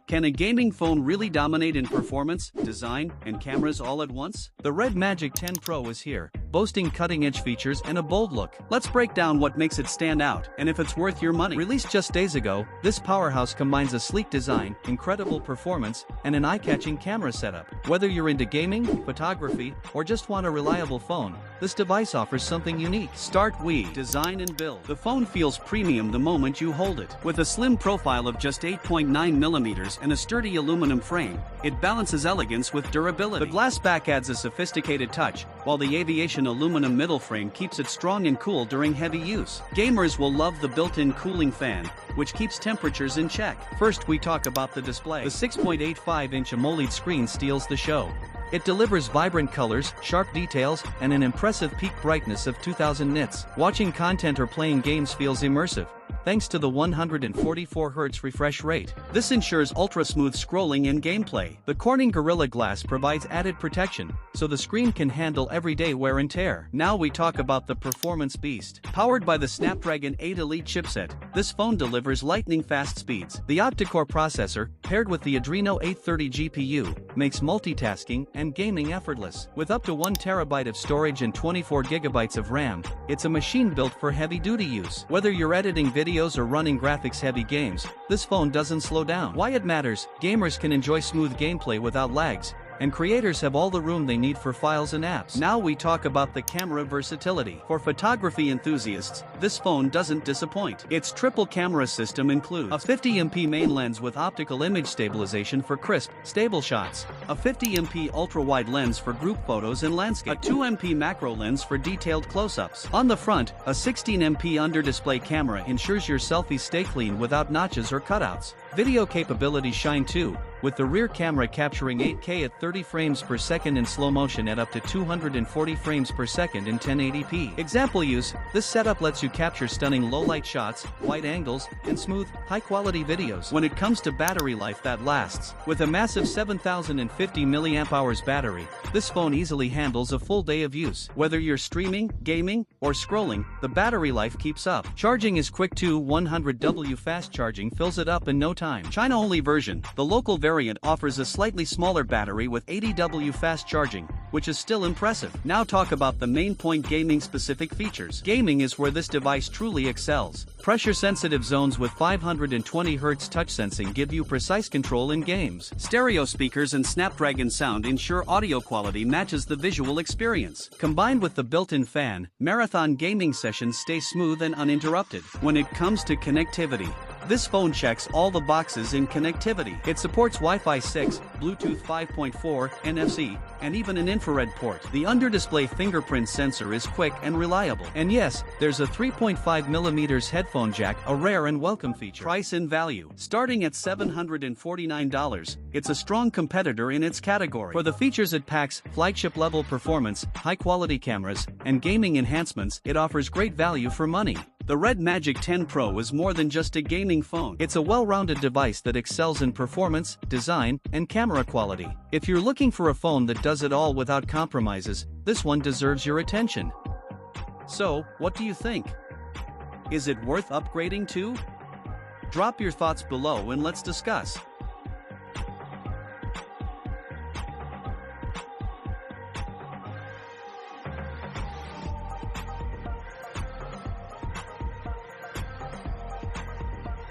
Can a gaming phone really dominate in performance, design, and cameras all at once? The REDMAGIC 10 Pro is here, boasting cutting-edge features and a bold look. Let's break down what makes it stand out, and if it's worth your money. Released just days ago, this powerhouse combines a sleek design, incredible performance, and an eye-catching camera setup. Whether you're into gaming, photography, or just want a reliable phone, this device offers something unique. Start design and build. The phone feels premium the moment you hold it. With a slim profile of just 8.9mm and a sturdy aluminum frame, it balances elegance with durability. The glass back adds a sophisticated touch, while the aviation aluminum middle frame keeps it strong and cool during heavy use. Gamers will love the built-in cooling fan, which keeps temperatures in check. First, we talk about the display. The 6.85-inch AMOLED screen steals the show. It delivers vibrant colors, sharp details, and an impressive peak brightness of 2000 nits. Watching content or playing games feels immersive, thanks to the 144Hz refresh rate. This ensures ultra-smooth scrolling and gameplay. The Corning Gorilla Glass provides added protection, so the screen can handle everyday wear and tear. Now we talk about the performance beast. Powered by the Snapdragon 8 Elite chipset, this phone delivers lightning-fast speeds. The octa-core processor, paired with the Adreno 830 GPU, makes multitasking and gaming effortless. With up to 1 TB of storage and 24 GB of RAM, it's a machine built for heavy-duty use. Whether you're editing videos or running graphics-heavy games, this phone doesn't slow down. Why it matters: gamers can enjoy smooth gameplay without lags, and creators have all the room they need for files and apps. Now we talk about the camera versatility. For photography enthusiasts, this phone doesn't disappoint. Its triple camera system includes a 50MP main lens with optical image stabilization for crisp, stable shots, a 50MP ultra-wide lens for group photos and landscape, a 2MP macro lens for detailed close-ups. On the front, a 16MP under-display camera ensures your selfies stay clean without notches or cutouts. Video capabilities shine too, with the rear camera capturing 8K at 30 frames per second in slow motion at up to 240 frames per second in 1080p. Example use: this setup lets you capture stunning low-light shots, wide angles, and smooth, high-quality videos. When it comes to battery life that lasts, with a massive 7050 mAh battery, this phone easily handles a full day of use. Whether you're streaming, gaming, or scrolling, the battery life keeps up. Charging is quick too. 100W fast charging fills it up in no time. China-only version. The local variant offers a slightly smaller battery with 80W fast charging, which is still impressive. Now talk about the main point: gaming-specific features. Gaming is where this device truly excels. Pressure-sensitive zones with 520Hz touch sensing give you precise control in games. Stereo speakers and Snapdragon sound ensure audio quality matches the visual experience. Combined with the built-in fan, marathon gaming sessions stay smooth and uninterrupted. When it comes to connectivity, this phone checks all the boxes in connectivity. It supports Wi-Fi 6, Bluetooth 5.4, NFC, and even an infrared port. The under-display fingerprint sensor is quick and reliable. And yes, there's a 3.5mm headphone jack, a rare and welcome feature. Price and value. Starting at $749, it's a strong competitor in its category. For the features it packs: flagship-level performance, high-quality cameras, and gaming enhancements, it offers great value for money. The REDMAGIC 10 Pro is more than just a gaming phone. It's a well-rounded device that excels in performance, design, and camera quality. If you're looking for a phone that does it all without compromises, this one deserves your attention. So, what do you think? Is it worth upgrading to? Drop your thoughts below and let's discuss.